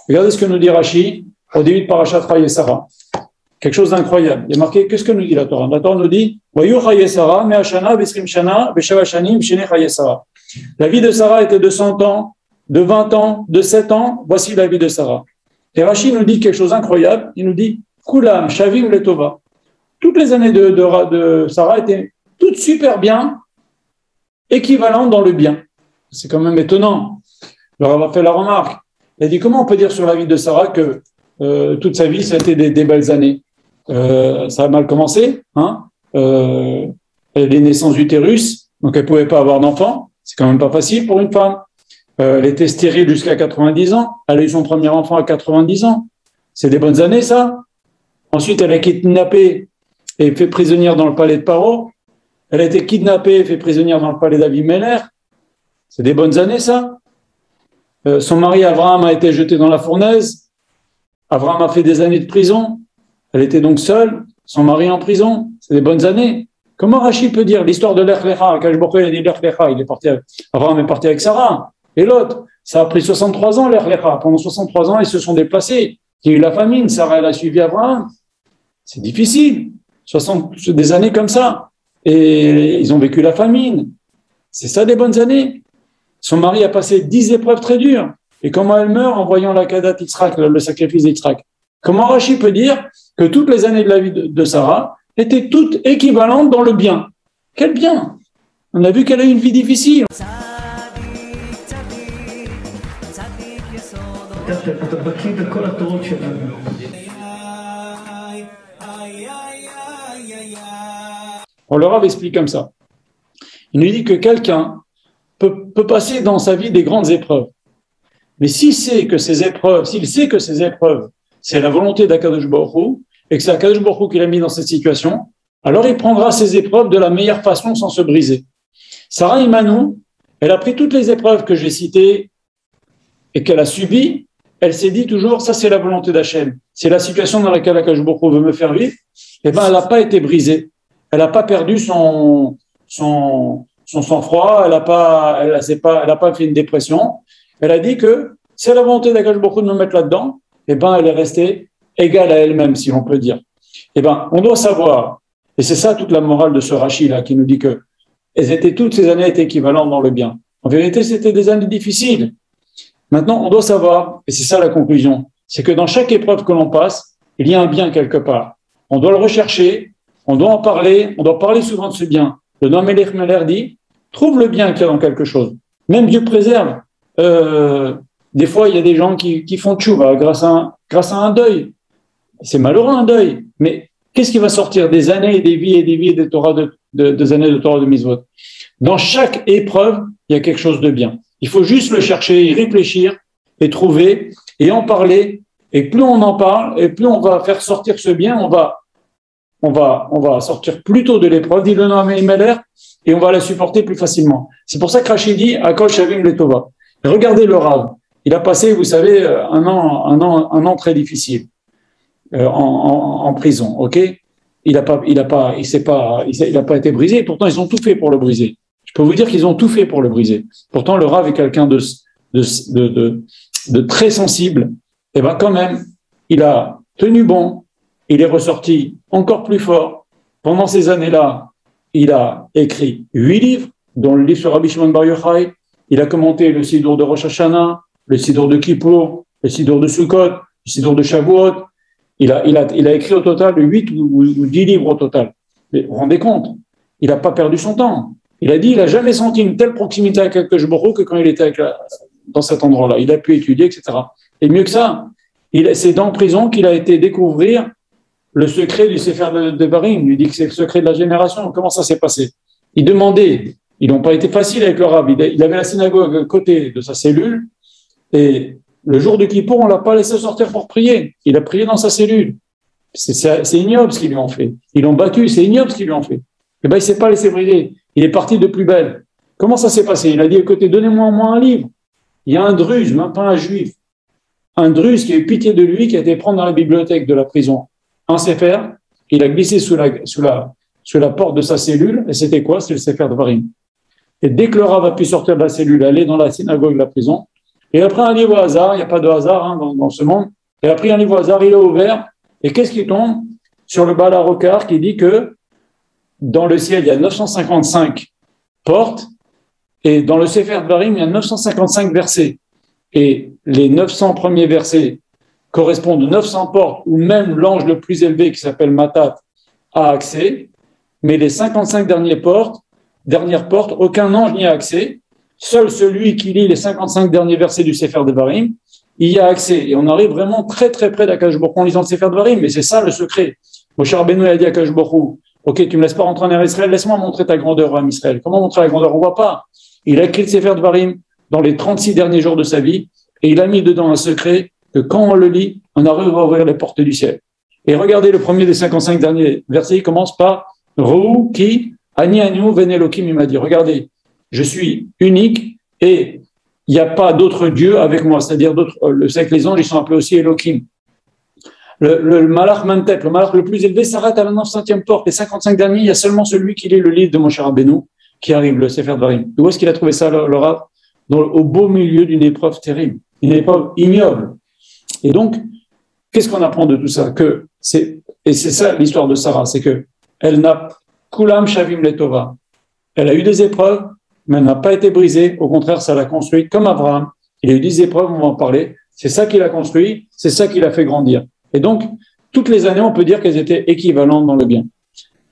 Regardez ce que nous dit Rashi au début de Parashat Chayei-Sarah. Quelque chose d'incroyable. Il y a marqué, qu'est-ce que nous dit la Torah? La Torah nous dit Vayu Chayei-Sarah, Mea Shana, Besrim Shana, Beshava Shanim, Shene Chayei-Sarah. La vie de Sarah était de 100 ans, de 20 ans, de 7 ans. Voici la vie de Sarah. Et Rashi nous dit quelque chose d'incroyable. Il nous dit Kulam, Shavim, Letova. Toutes les années de Sarah étaient toutes super bien, équivalentes dans le bien. C'est quand même étonnant. Le Rav a fait la remarque. Il a dit comment on peut dire sur la vie de Sarah que toute sa vie, ça a été des belles années. Ça a mal commencé. Hein, elle a des naissances d'utérus, donc elle ne pouvait pas avoir d'enfant. C'est quand même pas facile pour une femme. Elle était stérile jusqu'à 90 ans. Elle a eu son premier enfant à 90 ans. C'est des bonnes années, ça. Ensuite, elle a été kidnappée et fait prisonnière dans le palais de Paro. Elle a été kidnappée et fait prisonnière dans le palais d'Avimelech. C'est des bonnes années, ça. Son mari, Abraham, a été jeté dans la fournaise. Abraham a fait des années de prison. Elle était donc seule. Son mari en prison. C'est des bonnes années. Comment Rashi peut dire l'histoire de Lech Lecha? Quand je il a dit Lech Lecha, Abraham est parti avec Sarah. Et l'autre, ça a pris 63 ans, Lech Lecha. Pendant 63 ans, ils se sont déplacés. Il y a eu la famine. Sarah, elle a suivi Abraham. C'est difficile. Des années comme ça. Et ils ont vécu la famine. C'est ça des bonnes années. Son mari a passé 10 épreuves très dures. Et comment elle meurt en voyant la Kadat Yitzhak, le sacrifice d'Yitzhak? Comment Rashi peut dire que toutes les années de la vie de Sarah étaient toutes équivalentes dans le bien? Quel bien? On a vu qu'elle a eu une vie difficile. On leur a expliqué comme ça. Il nous dit que quelqu'un peut passer dans sa vie des grandes épreuves. Mais s'il sait que ces épreuves, c'est la volonté d'Akadosh Baruch Hu, et que c'est Akadosh Baruch Hu qui l'a mis dans cette situation, alors il prendra ces épreuves de la meilleure façon sans se briser. Sarah Imanou, elle a pris toutes les épreuves que j'ai citées et qu'elle a subies. Elle s'est dit toujours, ça c'est la volonté d'Hachem. C'est la situation dans laquelle Akadosh Baruch Hu veut me faire vivre. Eh ben, elle n'a pas été brisée. Elle n'a pas perdu son sang-froid. Elle n'a pas fait une dépression. Elle a dit que c'est la volonté d'Akadosh Baruch Hu de me mettre là-dedans. Eh ben, elle est restée égale à elle-même, si l'on peut dire. Eh ben, on doit savoir, et c'est ça toute la morale de ce Rashi-là, qui nous dit que toutes ces années étaient équivalentes dans le bien. En vérité, c'était des années difficiles. Maintenant, on doit savoir, et c'est ça la conclusion, c'est que dans chaque épreuve que l'on passe, il y a un bien quelque part. On doit le rechercher, on doit en parler, on doit parler souvent de ce bien. Le Noam Melech Meller dit, trouve le bien qu'il y a dans quelque chose. Même Dieu préserve. Des fois, il y a des gens qui font tchouva grâce à un deuil. C'est malheureux un deuil, mais qu'est-ce qui va sortir des années et des vies et des vies des Torah des années de Torah de Mitzvot? Dans chaque épreuve, il y a quelque chose de bien. Il faut juste le chercher, y réfléchir et trouver et en parler. Et plus on en parle, et plus on va faire sortir ce bien, on va sortir plus tôt de l'épreuve, dit le Noam Meller, et on va la supporter plus facilement. C'est pour ça que Rachid dit Akol Shavim Letova. Regardez le Rav. Il a passé, vous savez, un an très difficile en prison. Ok, il n'a pas été brisé. Pourtant, ils ont tout fait pour le briser. Je peux vous dire qu'ils ont tout fait pour le briser. Pourtant, le Rav est quelqu'un de très sensible. Et ben, quand même, il a tenu bon. Il est ressorti encore plus fort. Pendant ces années-là, il a écrit 8 livres, dont le livre sur Rabbi Shimon Bar Yochai. Il a commenté le Sidour de Rosh Hashanah, le Sidour de Kippour, le Sidour de Sukkot, le Sidour de Shavuot. Il a écrit au total 8 ou 10 livres au total. Mais vous vous rendez compte, il n'a pas perdu son temps. Il a dit, il n'a jamais senti une telle proximité avec Akadosh Baruch Hu que quand il était dans cet endroit-là. Il a pu étudier, etc. Et mieux que ça, c'est dans prison qu'il a été découvrir le secret du Sefer de Devarim. Il lui dit que c'est le secret de la génération. Comment ça s'est passé? Il demandait, ils n'ont pas été faciles avec le Rav. Il avait la synagogue à côté de sa cellule et le jour de Kippour, on ne l'a pas laissé sortir pour prier. Il a prié dans sa cellule. C'est ignoble ce qu'ils lui ont fait. Ils l'ont battu, c'est ignoble ce qu'ils lui ont fait. Eh ben, il ne s'est pas laissé briser. Il est parti de plus belle. Comment ça s'est passé? Il a dit, écoutez, donnez-moi au moins un livre. Il y a un druze, même pas un juif. Un druze qui a eu pitié de lui, qui a été prendre dans la bibliothèque de la prison un sefer. Il a glissé sous la porte de sa cellule. Et c'était quoi? C'était le sefer de Varim. Et dès que le Rav a pu sortir de la cellule, aller dans la synagogue de la prison, Et après un livre au hasard, il n'y a pas de hasard hein, dans ce monde, et après un livre au hasard, il est ouvert, et qu'est-ce qui tombe sur le Baal HaRokar qui dit que dans le ciel, il y a 955 portes, et dans le Sefer Dvarim, il y a 955 versets. Et les 900 premiers versets correspondent aux 900 portes où même l'ange le plus élevé qui s'appelle Matat a accès, mais les 55 dernières portes, aucun ange n'y a accès. Seul celui qui lit les 55 derniers versets du Sefer Dvarim, il y a accès. Et on arrive vraiment très très près d'Akadosh Baruch Hu en lisant le Sefer Dvarim, mais c'est ça le secret. Moshe Rabbeinu a dit à Akadosh Baruch Hu, ok, tu me laisses pas rentrer en Israël, laisse-moi montrer ta grandeur à Israël. Comment montrer la grandeur? On voit pas. Il a écrit le Sefer Dvarim dans les 36 derniers jours de sa vie, et il a mis dedans un secret que quand on le lit, on arrive à ouvrir les portes du ciel. Et regardez le premier des 55 derniers versets, il commence par Rou ki ani anu ven Elokim, il m'a dit, regardez, je suis unique et il n'y a pas d'autre Dieu avec moi, c'est-à-dire d'autres, c'est que les anges, ils sont appelés aussi Elokim. Le malach Mantet, le malach le plus élevé, s'arrête à la 900e porte. Les 55 derniers, il y a seulement celui qui lit le livre de Moshe Rabbeinu qui arrive, le Sefer Dvarim. Où est-ce qu'il a trouvé ça, le Rav? Au beau milieu d'une épreuve terrible, une épreuve ignoble. Et donc, qu'est-ce qu'on apprend de tout ça? Et c'est ça l'histoire de Sarah, c'est que elle n'a Kulam Shavim Letova. Elle a eu des épreuves, mais elle n'a pas été brisée. Au contraire, ça l'a construit comme Abraham. Il a eu des épreuves, on va en parler. C'est ça qui l'a construit, c'est ça qui l'a fait grandir. Et donc, toutes les années, on peut dire qu'elles étaient équivalentes dans le bien.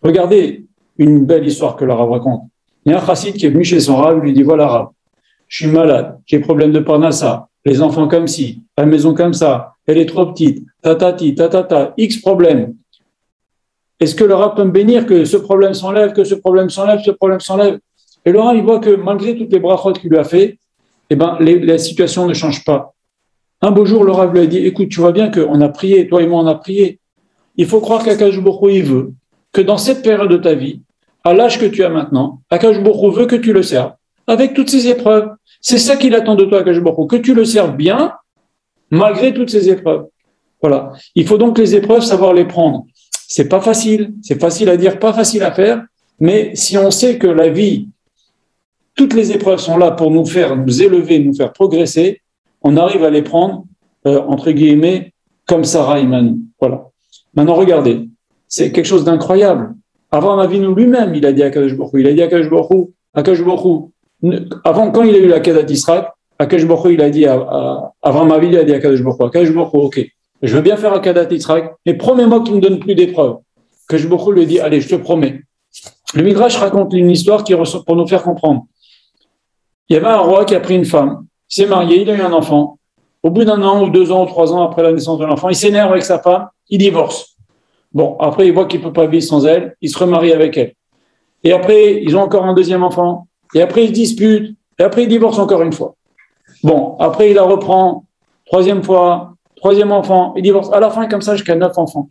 Regardez une belle histoire que le Rav raconte. Il y a un chassid qui est venu chez son Rav, il lui dit, voilà Rav, je suis malade, j'ai problème de parnassa, les enfants comme ci, la maison comme ça, elle est trop petite, tatati, tatata, X problème. Est-ce que le Rav peut me bénir que ce problème s'enlève, que ce problème s'enlève, ce problème s'enlève? Et le Rav, il voit que malgré toutes les brachot qu'il lui a fait, eh ben, la situation ne change pas. Un beau jour, le Rav lui a dit, écoute, tu vois bien qu'on a prié, toi et moi on a prié. Il faut croire qu'Akadosh Baruch Hu, il veut que dans cette période de ta vie, à l'âge que tu as maintenant, Akadosh Baruch Hu veut que tu le serves avec toutes ces épreuves. C'est ça qu'il attend de toi, Akadosh Baruch Hu, que tu le serves bien malgré toutes ces épreuves. Voilà. Il faut donc les épreuves savoir les prendre. C'est pas facile à dire, pas facile à faire, mais si on sait que la vie, toutes les épreuves sont là pour nous faire nous élever, nous faire progresser, on arrive à les prendre, entre guillemets, comme Sarah Imanu. Voilà. Maintenant, regardez, c'est quelque chose d'incroyable. Avraham Avinu lui-même, il a dit à Akadosh Baruch Hu, Akadosh Baruch Hu, avant, quand il a eu la Kedat Israël, Akadosh Baruch Hu, il a dit à Avraham Avinu, il a dit à Akadosh Baruch Hu, ok, je veux bien faire la Kedat Israël, mais promets-moi qu'il ne me donne plus d'épreuves. Akadosh Baruch Hu lui dit, allez, je te promets. Le Midrash raconte une histoire pour nous faire comprendre. Il y avait un roi qui a pris une femme, il s'est marié, il a eu un enfant. Au bout d'un an ou 2 ans ou 3 ans après la naissance de l'enfant, il s'énerve avec sa femme, il divorce. Bon, après, il voit qu'il ne peut pas vivre sans elle, il se remarie avec elle. Et après, ils ont encore un deuxième enfant. Et après, ils se disputent. Et après, ils divorcent encore une fois. Bon, après, il la reprend. 3e fois, 3e enfant, il divorce. À la fin, comme ça, jusqu'à 9 enfants.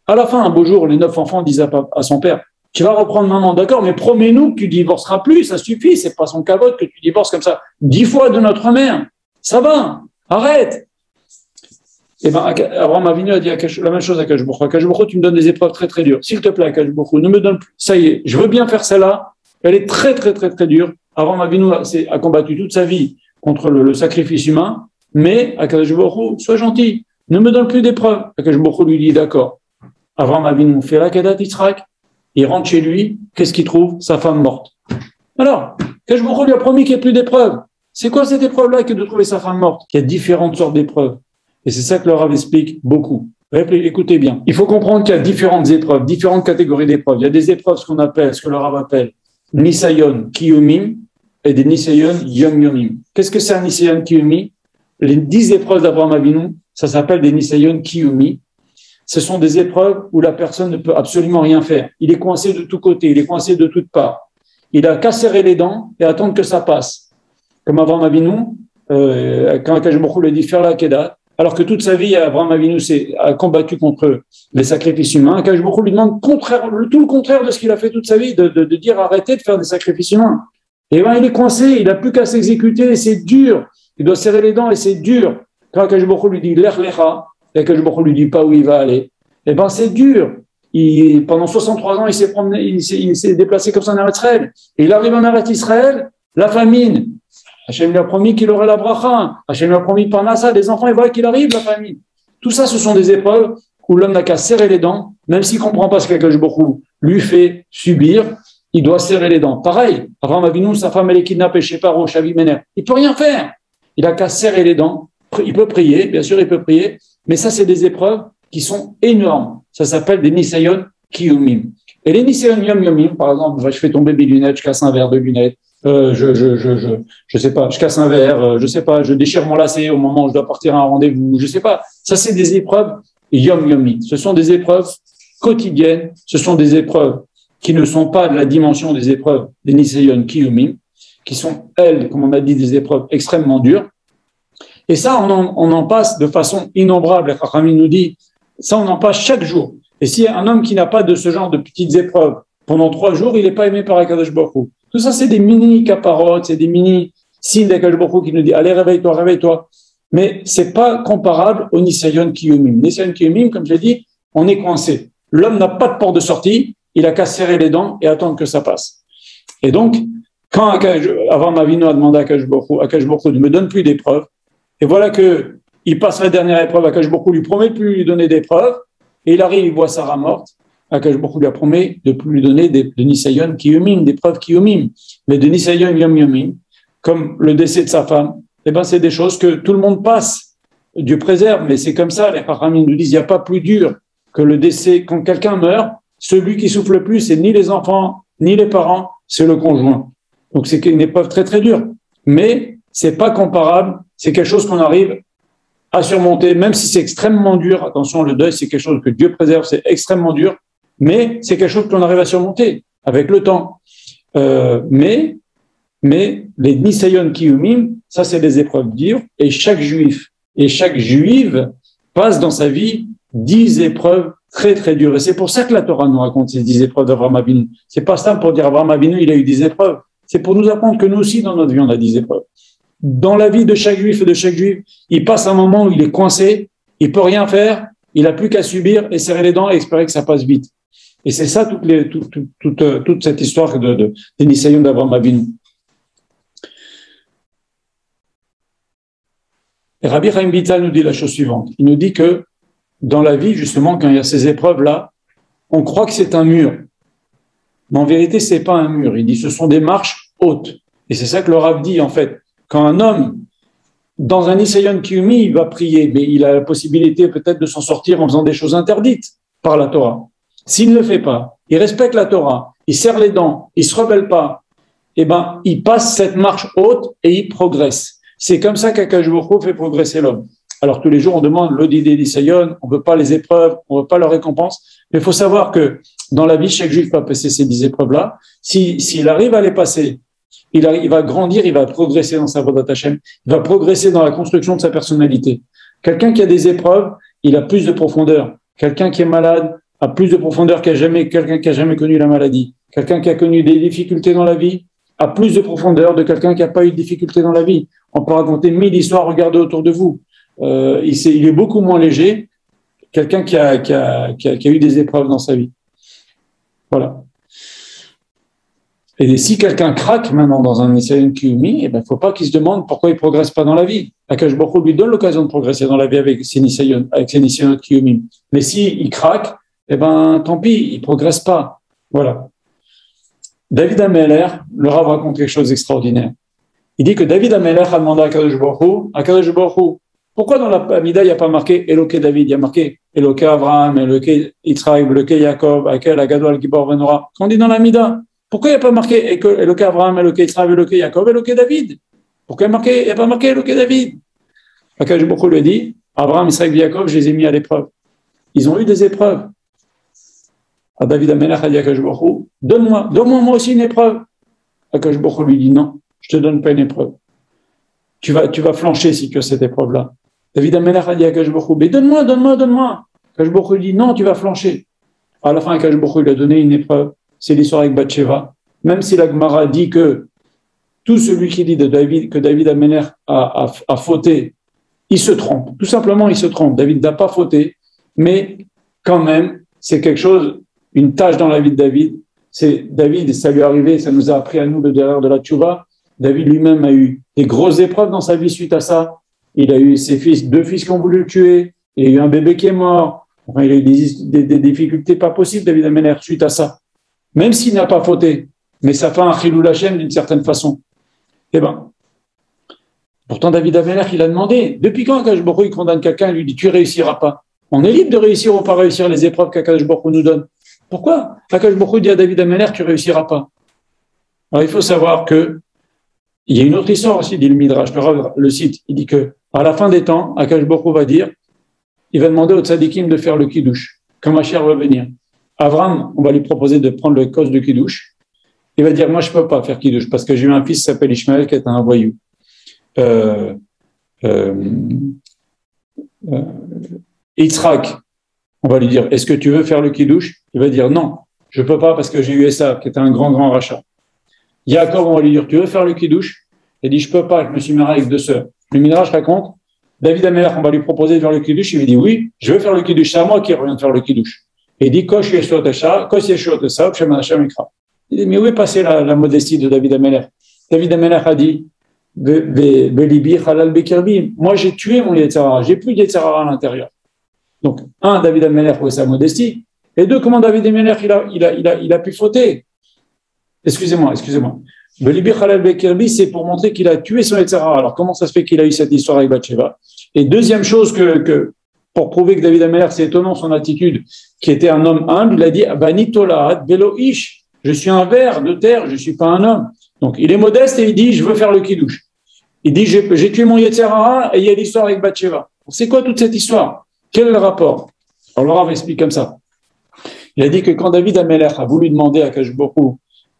À la fin, un beau jour, les 9 enfants disent à son père, tu vas reprendre maman, d'accord, mais promets-nous que tu divorceras plus, ça suffit, c'est pas son cavote que tu divorces comme ça 10 fois de notre mère. Ça va, arrête. Et bien, Abraham Avinu a dit la même chose à Akadosh Baruch Hu. Akadosh Baruch Hu, tu me donnes des épreuves très très dures. S'il te plaît, Akadosh Baruch Hu, ne me donne plus. Ça y est, je veux bien faire celle-là. Elle est très très très très dure. Abraham Avinu a combattu toute sa vie contre le sacrifice humain, mais Akadosh Baruch Hu, sois gentil, ne me donne plus d'épreuves. Akadosh Baruch Hu lui dit d'accord. Abraham Avinu fait la Kedat Yitzhak, il rentre chez lui, qu'est-ce qu'il trouve? Sa femme morte. Alors, Akadosh Baruch Hu lui a promis qu'il n'y ait plus d'épreuves. C'est quoi cette épreuve-là que de trouver sa femme morte? Il y a différentes sortes d'épreuves. Et c'est ça que le Rav explique beaucoup. Écoutez bien. Il faut comprendre qu'il y a différentes épreuves, différentes catégories d'épreuves. Il y a des épreuves, ce que le Rav appelle Nisayon Kiyumim et des Nisayon Yom Yomim. Qu'est-ce que c'est un Nisayon Kiyumi? Les 10 épreuves d'Abraham Avinu, ça s'appelle des Nisayon Kiyumi. Ce sont des épreuves où la personne ne peut absolument rien faire. Il est coincé de tous côtés, il est coincé de toutes parts. Il a qu'à serrer les dents et attendre que ça passe. Comme Abraham Avinu, quand Akadosh Baruch Hu lui dit faire la Kedat, alors que toute sa vie, Abraham Avinu a combattu contre les sacrifices humains. Akadosh Baruch Hu lui demande tout le contraire de ce qu'il a fait toute sa vie, de dire arrêtez de faire des sacrifices humains. Et ben il est coincé, il n'a plus qu'à s'exécuter, et c'est dur. Il doit serrer les dents et c'est dur. Quand Akadosh Baruch Hu lui dit l'ech lecha, et Akadosh Baruch Hu lui dit pas où il va aller, et ben c'est dur. Pendant 63 ans, il s'est déplacé comme ça en Eretz Israël. Et il arrive en Eretz Israël, la famine. Hachem lui a promis qu'il aurait la bracha. Hachem lui a promis Parnassa, des enfants, et voilà qu'il arrive, la famille. Tout ça, ce sont des épreuves où l'homme n'a qu'à serrer les dents, même s'il ne comprend pas ce qu'Akadosh Baruch Hu lui fait subir, il doit serrer les dents. Pareil, Avraham Avinu, sa femme, elle est kidnappée chez Paro, Shavi Mener. Il ne peut rien faire. Il n'a qu'à serrer les dents. Il peut prier, bien sûr, il peut prier, mais ça, c'est des épreuves qui sont énormes. Ça s'appelle des Nisayon Kiyumim. Et les Nisayon Yom Yomim, par exemple, je fais tomber mes lunettes, je casse un verre de lunettes, je sais pas, je casse un verre, je sais pas, je déchire mon lacet au moment où je dois partir à un rendez-vous, je sais pas. Ça, c'est des épreuves Yom Yomi. Ce sont des épreuves quotidiennes, ce sont des épreuves qui ne sont pas de la dimension des épreuves des Nisayon Kiyumim, qui sont, elles, comme on a dit, des épreuves extrêmement dures. Et ça, on en passe de façon innombrable. Et Chachamim nous dit, ça, on en passe chaque jour. Et si un homme qui n'a pas de ce genre de petites épreuves pendant 3 jours, il n'est pas aimé par Akadosh Baruch Hu. Tout ça, c'est des mini-caparotes, c'est des mini-signes d'Akadosh Baruch Hu qui nous dit, allez, réveille-toi, réveille-toi. Mais c'est pas comparable au Nisayon Kiyumim. Nisayon Kiyumim, comme je l'ai dit, on est coincé. L'homme n'a pas de porte de sortie, il a qu'à serrer les dents et attendre que ça passe. Et donc, quand Avraham Avinu a demandé à Akadosh Baruch Hu ne me donne plus d'épreuves, et voilà que il passe la dernière épreuve, Akadosh Baruch Hu lui promet de plus lui donner d'épreuves, et il arrive, il voit Sarah morte, Akadosh Baruch Hu lui a promis de plus lui donner de Nisayon Kiyumim, d'épreuves Kiyumim, mais de Nisayon Yom Yomim, comme le décès de sa femme, eh ben c'est des choses que tout le monde passe, Dieu préserve, mais c'est comme ça, les Chachamim nous disent, il n'y a pas plus dur que le décès, quand quelqu'un meurt, celui qui souffle le plus, c'est ni les enfants, ni les parents, c'est le conjoint. Donc c'est une épreuve très très dure, mais c'est pas comparable, c'est quelque chose qu'on arrive à surmonter, même si c'est extrêmement dur. Attention, le deuil, c'est quelque chose que Dieu préserve, c'est extrêmement dur, mais c'est quelque chose qu'on arrive à surmonter avec le temps. Mais les Nisayon Kiyumim, ça c'est des épreuves dures, et chaque juif et chaque juive passe dans sa vie 10 épreuves très très dures. Et c'est pour ça que la Torah nous raconte ces 10 épreuves d'Avraham Avinu. C'est pas simple pour dire Avraham Avinu, il a eu 10 épreuves. C'est pour nous apprendre que nous aussi, dans notre vie, on a 10 épreuves. Dans la vie de chaque juif et de chaque juive, il passe un moment où il est coincé, il peut rien faire, il n'a plus qu'à subir et serrer les dents et espérer que ça passe vite. Et c'est ça toute cette histoire des Nisayon d'Avraham Avinu. Et Rabbi Chaim Vital nous dit la chose suivante. Il nous dit que dans la vie, justement, quand il y a ces épreuves-là, on croit que c'est un mur. Mais en vérité, c'est pas un mur. Il dit ce sont des marches hautes. Et c'est ça que le Rav dit, en fait. Quand un homme, dans un Nisayon Kiyumi, il va prier, mais il a la possibilité peut-être de s'en sortir en faisant des choses interdites par la Torah. S'il ne le fait pas, il respecte la Torah, il serre les dents, il se rebelle pas, eh ben, il passe cette marche haute et il progresse. C'est comme ça qu'Akadosh Baruch Hu fait progresser l'homme. Alors tous les jours, on demande l'audit des Nisayon, on ne veut pas les épreuves, on ne veut pas leur récompense, mais il faut savoir que dans la vie, chaque juif va passer ces 10 épreuves-là. S'il arrive à les passer, il va grandir, il va progresser dans sa voie Hashem, il va progresser dans la construction de sa personnalité. Quelqu'un qui a des épreuves, il a plus de profondeur. Quelqu'un qui est malade a plus de profondeur quelqu'un qui a jamais connu la maladie. Quelqu'un qui a connu des difficultés dans la vie a plus de profondeur de quelqu'un qui n'a pas eu de difficultés dans la vie. On peut raconter 1000 histoires, regardez autour de vous. Il est beaucoup moins léger, quelqu'un qui a eu des épreuves dans sa vie. Voilà. Et si quelqu'un craque maintenant dans un Nisayon Kiyumi, il ne faut pas qu'il se demande pourquoi il ne progresse pas dans la vie. Akadosh Baruch Hu lui donne l'occasion de progresser dans la vie avec ses Nisayon Kiyumi. Mais s'il craque, tant pis, il ne progresse pas. Voilà. David Ameller, le Rav raconte quelque chose d'extraordinaire. Il dit que David Ameller a demandé à Akadosh Baruch Hu, pourquoi dans la Amida il n'y a pas marqué Eloké David, il y a marqué Eloké Abraham, Eloké Yitzhak, Eloké Yaakov, Akel, Agadol, Gibor, Venora. Quand on dit dans la Amida, pourquoi il n'y a pas marqué Eloké Abraham, Eloké Yitzhak, Eloké Yaakov, Eloké David? Pourquoi il n'y a pas marqué Eloké David? Akadosh Baruch Hu lui dit, Abraham, Yitzhak, Yaakov, je les ai mis à l'épreuve. Ils ont eu des épreuves. À David Amelach a dit à Akadosh Baruch Hu, donne-moi moi aussi une épreuve. Akadosh Baruch Hu lui dit, non, je ne te donne pas une épreuve. Tu vas flancher si tu as cette épreuve-là. David Amelach a dit à Akadosh Baruch Hu, mais donne-moi. Akadosh Baruch Hu lui dit, non, tu vas flancher. À la fin, Akadosh Baruch Hu lui a donné une épreuve. C'est l'histoire avec Bathsheba. Même si la Gemara dit que tout celui qui dit que David Amelach a fauté, il se trompe. Tout simplement, il se trompe. David n'a pas fauté, mais quand même, c'est quelque chose, une tâche dans la vie de David. C'est David, ça lui est arrivé, ça nous a appris à nous le derrière de la tchouva. David lui-même a eu des grosses épreuves dans sa vie suite à ça. Il a eu ses fils, 2 fils qui ont voulu le tuer. Il a eu un bébé qui est mort. Enfin, il a eu des difficultés pas possibles, David Améler, suite à ça. Même s'il n'a pas fauté, mais ça fait un chilul Hashem d'une certaine façon. Eh ben, pourtant David Améler, il a demandé, depuis quand Akadosh Baruch Hu, il condamne quelqu'un et lui dit, tu réussiras pas. On est libre de réussir ou pas réussir les épreuves qu'Akadosh Baruch Hu nous donne. Pourquoi Akadosh Baruch Hu dit à David Améler, tu réussiras pas. Alors il faut savoir que il y a une autre histoire aussi, dit le Midrash, le cite, il dit que à la fin des temps, Akadosh Baruch Hu va dire, il va demander aux tzadikim de faire le kiddush, quand Mashiach va venir. Avram, on va lui proposer de prendre le cause de kiddush. Il va dire, moi je peux pas faire kiddush, parce que j'ai eu un fils qui s'appelle Ishmaël, qui est un voyou. Yitzhak, on va lui dire, est-ce que tu veux faire le kiddush? Il va dire, non, je peux pas, parce que j'ai eu Esav, qui est un grand rachat. Yaakov, on va lui dire, tu veux faire le kiddush? Il dit, je peux pas, je me suis marié avec 2 sœurs. Le Midrash raconte, David Améler, on va lui proposer de faire le kiddush, il lui dit, oui, je veux faire le kiddush, c'est à moi qui revient de faire le kiddush. Et il dit, Kosh Yeshua Tesha, Kosh Yeshua Tesha, Shema Hashem Ikra. Il dit, mais où est passée la modestie de David Améler? David Améler a dit, Belibi Halal Bekirbi, moi j'ai tué mon Yetzirah, j'ai plus de Yetzirah à l'intérieur. Donc, David Améler pour sa modestie, et 2, comment David Améler il a pu fauter? Excusez-moi. Belibi Halal Bekirbi, c'est pour montrer qu'il a tué son Yetzirah. Alors, comment ça se fait qu'il a eu cette histoire avec Bathsheba? Et deuxième chose pour prouver que David Améler, c'est étonnant son attitude, qui était un homme humble, il a dit, Bani Tolaat Velo Ish, je suis un ver de terre, je ne suis pas un homme. Donc, il est modeste et il dit, je veux faire le kiddush. Il dit, j'ai tué mon Yetzirah et il y a l'histoire avec Bathsheba. C'est quoi toute cette histoire? Quel est le rapport? Alors, le Rav explique comme ça. Il a dit que quand David Améler a voulu demander à Akadosh Baruch Hu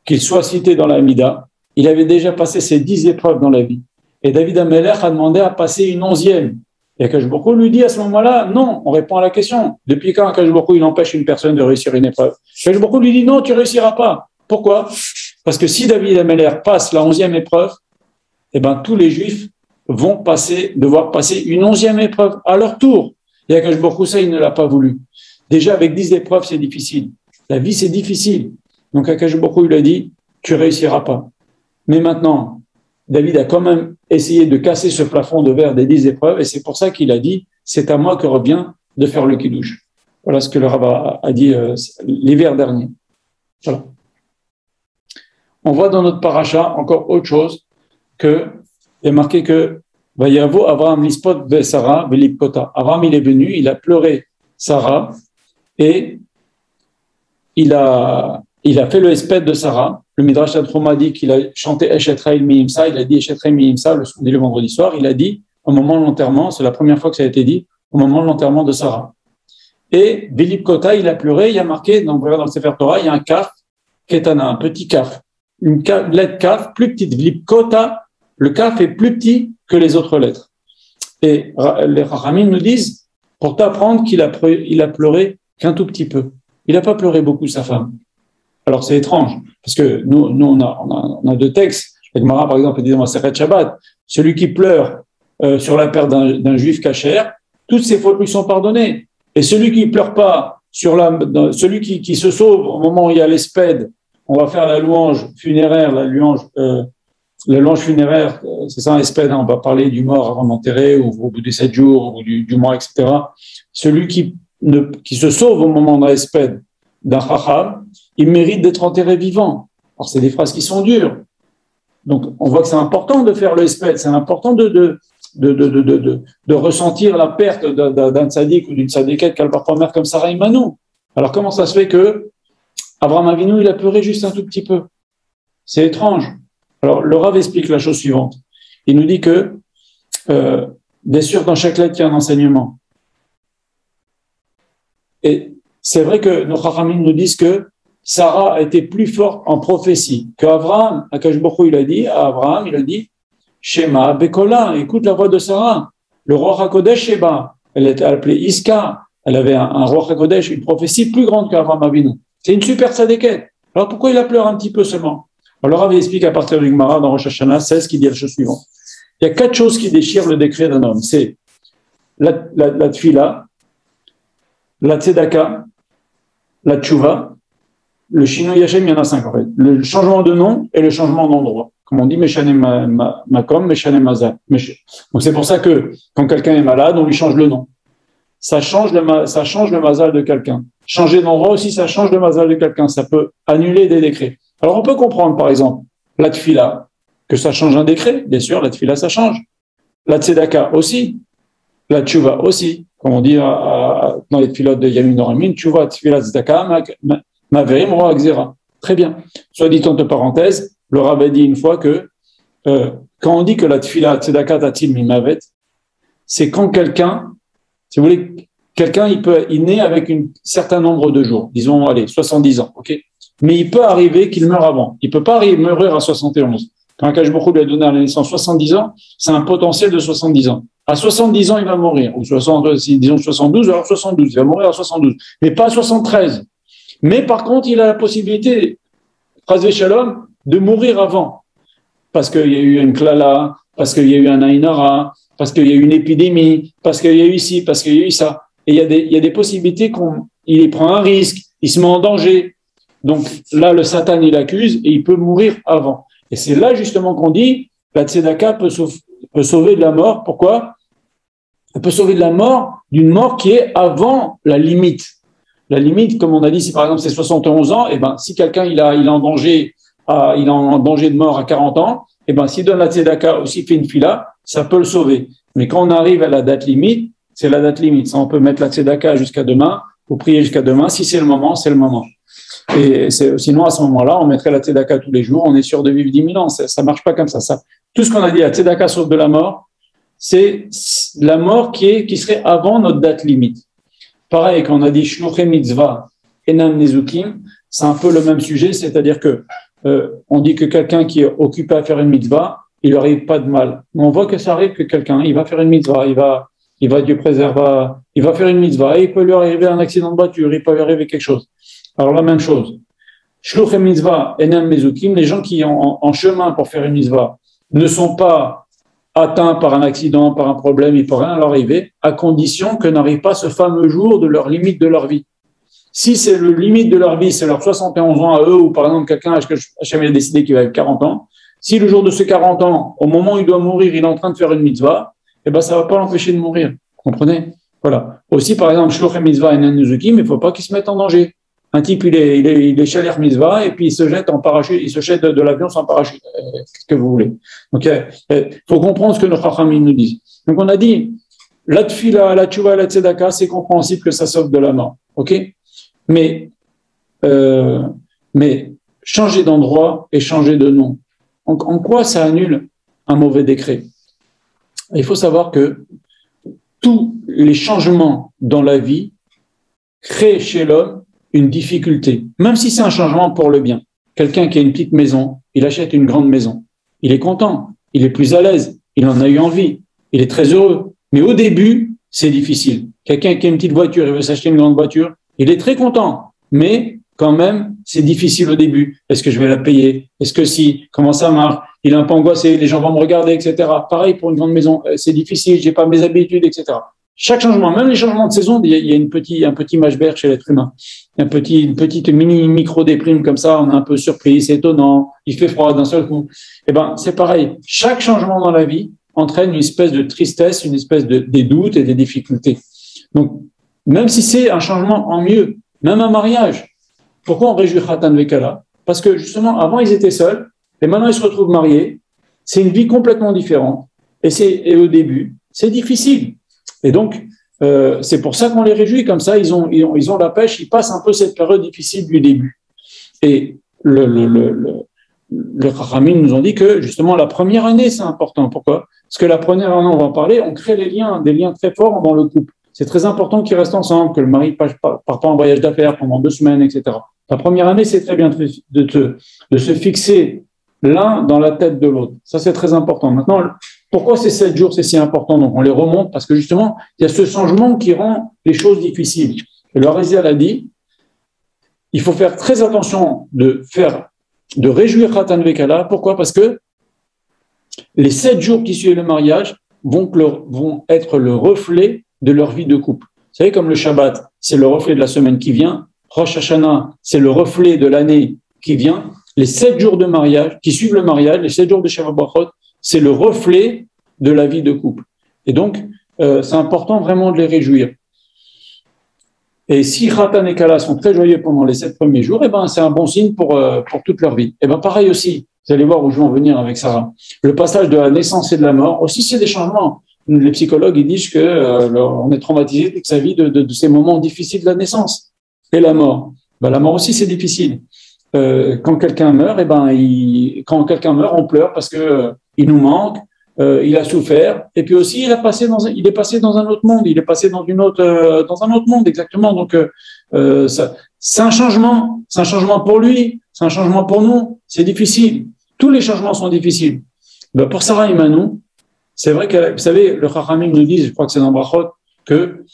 qu'il soit cité dans la Hamida, il avait déjà passé ses 10 épreuves dans la vie. Et David Améler a demandé à passer une 11e. Et Akadosh Baruch Hu lui dit à ce moment-là, non, on répond à la question. Depuis quand Akadosh Baruch Hu, il empêche une personne de réussir une épreuve? Akadosh Baruch Hu lui dit, non, tu ne réussiras pas. Pourquoi? Parce que si David Améler passe la 11e épreuve, eh ben, tous les Juifs vont devoir passer une 11e épreuve à leur tour. Et Akadosh Baruch Hu, ça, il ne l'a pas voulu. Déjà, avec 10 épreuves, c'est difficile. La vie, c'est difficile. Donc, Akadosh Baruch Hu, il a dit, tu réussiras pas. Mais maintenant, David a quand même essayé de casser ce plafond de verre des 10 épreuves, et c'est pour ça qu'il a dit, c'est à moi que revient de faire le kiddush. Voilà ce que le Rav a dit l'hiver dernier. Voilà. On voit dans notre paracha encore autre chose, il y a marqué que Vayavo Avraham lispot ve Sarah velipkota. Avraham, il est venu, il a pleuré Sarah, et il a fait le espède de Sarah. Le Midrash Tanchuma dit qu'il a chanté Eshetraïl Mihimsa, il a dit Eshetraïl Mihimsa le vendredi soir, il a dit au moment de l'enterrement, c'est la première fois que ça a été dit, au moment de l'enterrement de Sarah. Et Velipkota, il a pleuré, il y a marqué, dans le Sefer Torah, il y a un kaf, ketana, un petit kaf, une lettre kaf plus petite. Velipkota, le kaf est plus petit que les autres lettres. Et les Chachamim nous disent, pour t'apprendre qu'il a pleuré qu'un tout petit peu. Il n'a pas pleuré beaucoup, sa femme. Alors c'est étrange, parce que nous on a 2 textes. La Gemara, par exemple, dit dans Masechet Shabbat, celui qui pleure sur la perte d'un juif cachère, toutes ses fautes lui sont pardonnées. Et celui qui pleure pas celui qui se sauve au moment où il y a l'espède, on va faire la louange funéraire, la louange funéraire, c'est ça un espède, hein, on va parler du mort avant d'enterrer, ou au bout des 7 jours, ou du mois, etc. Celui qui se sauve au moment de l'espède d'un chacham, il mérite d'être enterré vivant. Alors, c'est des phrases qui sont dures. Donc, on voit que c'est important de faire le espède, c'est important de ressentir la perte d'un tzaddik ou d'une tzaddikette qu'elle parfois mère comme Sarah Imanou. Alors, comment ça se fait que Abraham Avinu, il a pleuré juste un tout petit peu? C'est étrange. Alors, le Rav explique la chose suivante. Il nous dit que, bien sûr, dans chaque lettre, il y a un enseignement. Et c'est vrai que nos Chachamim nous disent que Sarah a été plus forte en prophétie qu'Abraham. Akadosh Baruch Hu, il a dit à Abraham, il a dit Shema Bekola, écoute la voix de Sarah. Le roi HaKodesh Sheba, elle était appelée Iska, elle avait un roi HaKodesh, une prophétie plus grande qu'Abraham Avinu. C'est une super tzadékette. Alors pourquoi il a pleuré un petit peu seulement? Alors Rav explique à partir du Gemara dans Rosh Hashanah 16 qui dit la chose suivante. Il y a 4 choses qui déchirent le décret d'un homme. C'est la tfila, la tzedaka, la tchouva, le Shinui Hashem, il y en a 5 en fait. Le changement de nom et le changement d'endroit. Comme on dit, Meshanem Makom, Meshanem Mazal. Donc c'est pour ça que quand quelqu'un est malade, on lui change le nom. Ça change le mazal de quelqu'un. Changer d'endroit aussi, ça change le mazal de quelqu'un. Ça peut annuler des décrets. Alors on peut comprendre, par exemple, la tfila, que ça change un décret. Bien sûr, la tfila, ça change. La tzedaka aussi. La tchouva aussi. Comme on dit dans les tfilotes de Yamin Noramin, tchouva, tfila, tzedaka, maverim, roa, xera. Très bien. Soit dit entre parenthèses, le rabbin dit une fois que quand on dit que la tfila, tzedaka, tatil, mimavet, c'est quand quelqu'un, si vous voulez, quelqu'un, il naît avec un certain nombre de jours, disons, allez, 70 ans, ok? Mais il peut arriver qu'il meure avant. Il peut pas mourir à 71. Quand Akash Baruch Hu lui a donné à la naissance 70 ans, c'est un potentiel de 70 ans. À 70 ans, il va mourir. Ou disons 72, alors 72. Il va mourir à 72. Mais pas à 73. Mais par contre, il a la possibilité, Chazvé Shalom, de mourir avant. Parce qu'il y a eu une klala, parce qu'il y a eu un aïnara, parce qu'il y a eu une épidémie, parce qu'il y a eu ci, parce qu'il y a eu ça. Et il y a des possibilités il prend un risque, il se met en danger. Donc là, le Satan, il accuse et il peut mourir avant. Et c'est là justement qu'on dit, la tzedaka peut sauver de la mort. Pourquoi? Elle peut sauver de la mort, d'une mort qui est avant la limite. La limite, comme on a dit, si par exemple c'est 71 ans, et ben si quelqu'un il est en danger de mort à 40 ans, et ben s'il donne la tzedaka ou s'il fait une fila, ça peut le sauver. Mais quand on arrive à la date limite, c'est la date limite. Ça, on peut mettre la tzedaka jusqu'à demain, ou prier jusqu'à demain. Si c'est le moment, c'est le moment. Et sinon, à ce moment-là, on mettrait la tzedaka tous les jours, on est sûr de vivre 10 000 ans. Ça marche pas comme ça. Tout ce qu'on a dit, la tzedaka sauve de la mort, c'est la mort qui serait avant notre date limite. Pareil, quand on a dit shluchei mitzvah, enam nezukim, c'est un peu le même sujet, c'est-à-dire que on dit que quelqu'un qui est occupé à faire une mitzvah, il lui arrive pas de mal. Mais on voit que ça arrive que quelqu'un, il va faire une mitzvah, Dieu préserve, il va faire une mitzvah, et il peut lui arriver un accident de voiture, il peut lui arriver quelque chose. Alors la même chose. Shluchei mitzvah, enam nezukim, les gens qui sont en chemin pour faire une mitzvah ne sont pas atteints par un accident, par un problème, il ne peut rien leur arriver, à condition que n'arrive pas ce fameux jour de leur limite de leur vie. Si c'est le limite de leur vie, c'est leurs 71 ans à eux, ou par exemple quelqu'un, Hachem a décidé qu'il va avoir 40 ans, si le jour de ces 40 ans, au moment où il doit mourir, il est en train de faire une mitzvah, eh ben ça ne va pas l'empêcher de mourir. Vous comprenez? Voilà. Aussi, par exemple, shluchei mitzvah et nezukim, mais il ne faut pas qu'il se mette en danger. Un type, il est shaler mitzvah et puis il se jette en parachute, il se jette de l'avion sans parachute. Qu'est-ce que vous voulez? Donc, il faut comprendre ce que nos chachamim nous disent. Donc, on a dit, la tfila, la tchouva, la tzedaka, c'est compréhensible que ça sauve de la mort. OK? Mais changer d'endroit et changer de nom. En quoi ça annule un mauvais décret? Il faut savoir que tous les changements dans la vie créent chez l'homme une difficulté, même si c'est un changement pour le bien. Quelqu'un qui a une petite maison, il achète une grande maison. Il est content, il est plus à l'aise, il en a eu envie, il est très heureux. Mais au début, c'est difficile. Quelqu'un qui a une petite voiture, il veut s'acheter une grande voiture, il est très content. Mais quand même, c'est difficile au début. Est-ce que je vais la payer? Est-ce que si? Comment ça marche? Il est un peu angoissé, les gens vont me regarder, etc. Pareil pour une grande maison, c'est difficile, j'ai pas mes habitudes, etc. Chaque changement, même les changements de saison, il y a un petit mashber chez l'être humain. Une petite micro-déprime comme ça, on est un peu surpris, c'est étonnant, il fait froid d'un seul coup. Eh ben, c'est pareil. Chaque changement dans la vie entraîne une espèce de tristesse, une espèce des doutes et des difficultés. Donc, même si c'est un changement en mieux, même un mariage, pourquoi on réjouit Khatan Vekala? Parce que justement, avant, ils étaient seuls, et maintenant, ils se retrouvent mariés. C'est une vie complètement différente. Et au début, c'est difficile. Et donc, c'est pour ça qu'on les réjouit comme ça. Ils ont la pêche, ils passent un peu cette période difficile du début. Et les Chachamim nous ont dit que justement la première année c'est important. Pourquoi? Parce que la première année, on va en parler, on crée des liens très forts dans le couple. C'est très important qu'ils restent ensemble, que le mari part pas en voyage d'affaires pendant 2 semaines, etc. La première année, c'est très bien de se fixer l'un dans la tête de l'autre. Ça, c'est très important. Maintenant, pourquoi ces 7 jours, c'est si important? Donc, on les remonte parce que justement, il y a ce changement qui rend les choses difficiles. Et le Harizal a dit, il faut faire très attention de réjouir Khatan Vekala. Pourquoi? Parce que les 7 jours qui suivent le mariage vont être le reflet de leur vie de couple. Vous savez, comme le Shabbat, c'est le reflet de la semaine qui vient. Rosh Hashanah, c'est le reflet de l'année qui vient. les 7 jours de mariage, qui suivent le mariage, les 7 jours de Sheva Brachot, c'est le reflet de la vie de couple. Et donc, c'est important vraiment de les réjouir. Et si Khatan et Kala sont très joyeux pendant les 7 premiers jours, eh ben, c'est un bon signe pour toute leur vie. Et ben, pareil aussi, vous allez voir où je vais en venir avec Sarah. Le passage de la naissance et de la mort, aussi, c'est des changements. Les psychologues, ils disent on est traumatisé toute sa vie de ces moments difficiles de la naissance. Et la mort. Ben, la mort aussi, c'est difficile. Quand quelqu'un meurt, eh ben, quand quelqu'un meurt, on pleure parce que il nous manque. Il a souffert, et puis aussi il est passé dans un autre monde, il est passé dans un autre monde exactement. Donc c'est un changement pour lui, c'est un changement pour nous. C'est difficile. Tous les changements sont difficiles. Ben, pour Sarah et Manou, c'est vrai que vous savez, le Chachamim nous dit, je crois que c'est dans Brachot, que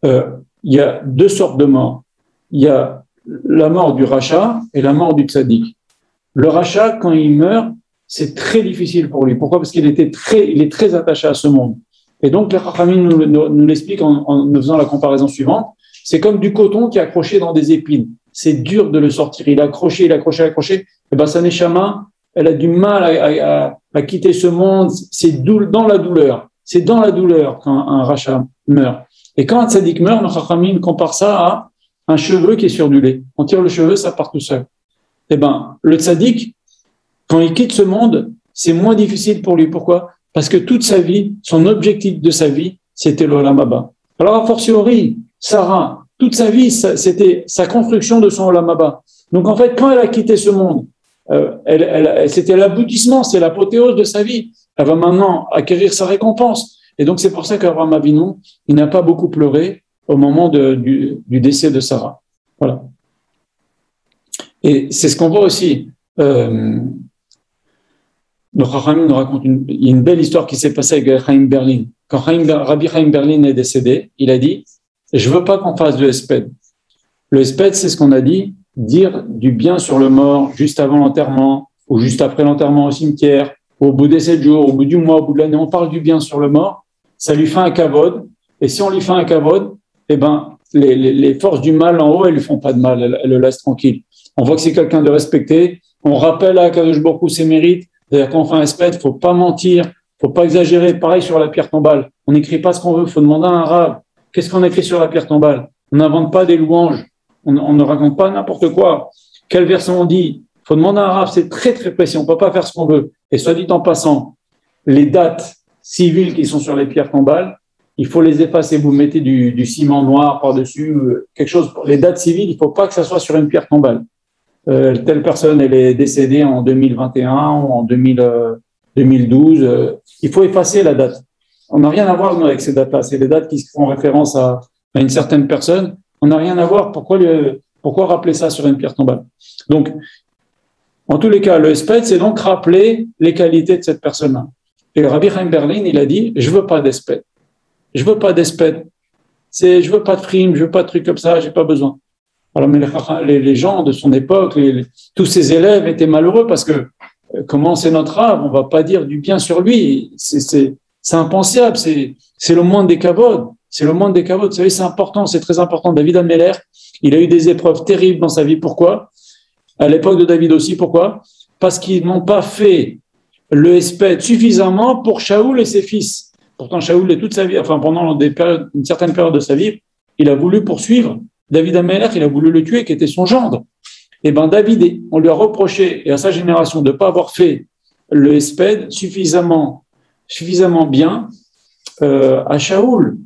il y a 2 sortes de morts. Il y a la mort du Racha et la mort du Tzaddik. Le Racha, quand il meurt, c'est très difficile pour lui. Pourquoi? Parce qu'il est très attaché à ce monde. Et donc, les Chachamim nous l'expliquent en nous faisant la comparaison suivante. C'est comme du coton qui est accroché dans des épines. C'est dur de le sortir. Il est accroché. Et ben, sa neshama, elle a du mal à quitter ce monde. C'est dans la douleur. C'est dans la douleur quand un rachat meurt. Et quand un tzaddik meurt, le Chachamim compare ça à un cheveu qui est sur du lait. On tire le cheveu, ça part tout seul. Et ben, le tzaddik, quand il quitte ce monde, c'est moins difficile pour lui. Pourquoi? Parce que toute sa vie, son objectif de sa vie, c'était l'Olam Haba. Alors, a fortiori, Sarah, toute sa vie, c'était sa construction de son Olam Haba. Donc, en fait, quand elle a quitté ce monde, c'était l'aboutissement, c'est l'apothéose de sa vie. Elle va maintenant acquérir sa récompense. Et donc, c'est pour ça qu'Abraham Avinu, il n'a pas beaucoup pleuré au moment du décès de Sarah. Voilà. Et c'est ce qu'on voit aussi. Le Chachamim nous raconte il y a une belle histoire qui s'est passée avec Chaim Berlin. Quand Rabbi Chaim Berlin est décédé, il a dit « Je veux pas qu'on fasse de hesped ». Le hesped, c'est ce qu'on a dit, dire du bien sur le mort juste avant l'enterrement, ou juste après l'enterrement au cimetière, ou au bout des 7 jours, au bout du mois, au bout de l'année, on parle du bien sur le mort, ça lui fait un kavod, et si on lui fait un kavod, eh ben, les forces du mal en haut, elles lui font pas de mal, elles le laissent tranquille. On voit que c'est quelqu'un de respecté, on rappelle à Kadosh Baruch Hu ses mérites. C'est-à-dire quand on fait un hesped, faut pas mentir, faut pas exagérer. Pareil sur la pierre tombale. On n'écrit pas ce qu'on veut, faut demander à un rave. Qu'est-ce qu'on écrit sur la pierre tombale? On n'invente pas des louanges. On ne raconte pas n'importe quoi. Quel verset on dit? Faut demander à un rave, c'est très très précis. On peut pas faire ce qu'on veut. Et soit dit en passant, les dates civiles qui sont sur les pierres tombales, il faut les effacer. Vous mettez du ciment noir par-dessus, quelque chose. Les dates civiles, il faut pas que ça soit sur une pierre tombale. Telle personne, elle est décédée en 2021 ou en 2012. Il faut effacer la date. On n'a rien à voir avec ces dates-là. C'est les dates qui font référence à une certaine personne. On n'a rien à voir. Pourquoi rappeler ça sur une pierre tombale? Donc, en tous les cas, le hesped, c'est donc rappeler les qualités de cette personne-là. Et Rabbi Chaim Berlin, il a dit, je veux pas d'hesped. Je veux pas d'hesped. Je veux pas de frime, je veux pas de trucs comme ça, j'ai pas besoin. Alors, mais les gens de son époque, tous ses élèves étaient malheureux parce que comment c'est notre rave, on va pas dire du bien sur lui. C'est impensable, c'est le moindre des kavods. C'est le moindre des kavods. Vous savez, c'est important, c'est très important. David Ameller, il a eu des épreuves terribles dans sa vie. Pourquoi? À l'époque de David aussi, pourquoi? Parce qu'ils n'ont pas fait le hesped suffisamment pour Shaoul et ses fils. Pourtant, Shaoul, toute sa vie, enfin pendant une certaine période de sa vie, il a voulu poursuivre David Ameller, il a voulu le tuer, qui était son gendre. Et ben David, on lui a reproché, et à sa génération, de ne pas avoir fait le hesped suffisamment bien à Shaoul.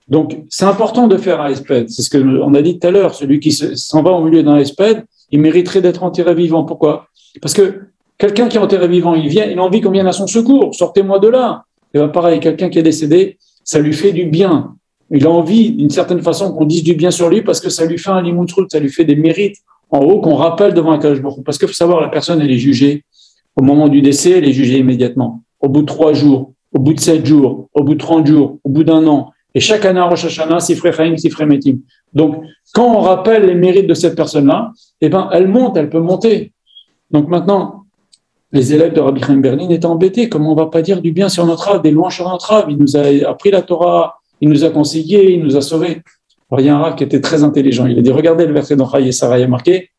Donc, c'est important de faire un hesped. C'est ce qu'on a dit tout à l'heure. Celui qui s'en va au milieu d'un hesped, il mériterait d'être enterré vivant. Pourquoi? Parce que quelqu'un qui est enterré vivant, il a envie qu'on vienne à son secours. Sortez-moi de là. Et ben pareil, quelqu'un qui est décédé, ça lui fait du bien. Il a envie, d'une certaine façon, qu'on dise du bien sur lui parce que ça lui fait un limoutrout, ça lui fait des mérites en haut qu'on rappelle devant un Kadosh Baruch Hu. Parce qu'il faut savoir, la personne, elle est jugée au moment du décès, elle est jugée immédiatement. Au bout de 3 jours, au bout de 7 jours, au bout de 30 jours, au bout d'un an. Et chaque année à Rosh Hashanah, Sifrei Chaim, Sifrei Metim. Donc, quand on rappelle les mérites de cette personne-là, eh ben, elle monte, elle peut monter. Donc maintenant, les élèves de Rabbi Chaim Berlin étaient embêtés. Comment on va pas dire du bien sur notre âme, des louanges sur notre âme? Il nous a appris la Torah, il nous a conseillé, il nous a sauvés. Alors, il y a un rav qui était très intelligent. Il a dit, regardez le verset dans Chaye Sarah, il y a marqué,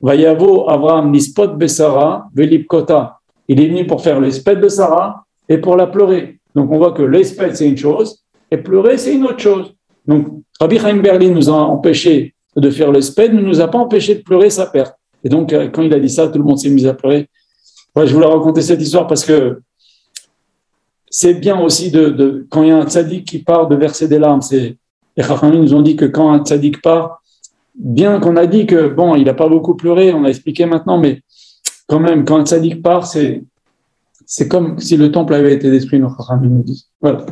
Vayavo Avraham Nispot Besara Velipkota. Il est venu pour faire l'espèce de Sarah et pour la pleurer. Donc on voit que l'espèce c'est une chose et pleurer c'est une autre chose. Donc Rabbi Chaim Berlin nous a empêché de faire l'espèce, ne nous a pas empêché de pleurer sa perte. Et donc quand il a dit ça, tout le monde s'est mis à pleurer. Ouais, je voulais raconter cette histoire parce que c'est bien aussi quand il y a un tzaddik qui part de verser des larmes. Les Chachamim nous ont dit que quand un tzaddik part, bien qu'on a dit que bon, il n'a pas beaucoup pleuré, on a expliqué maintenant, mais quand même, quand un tzaddik part, c'est comme si le temple avait été détruit, nos Chachamim nous disent. Voilà.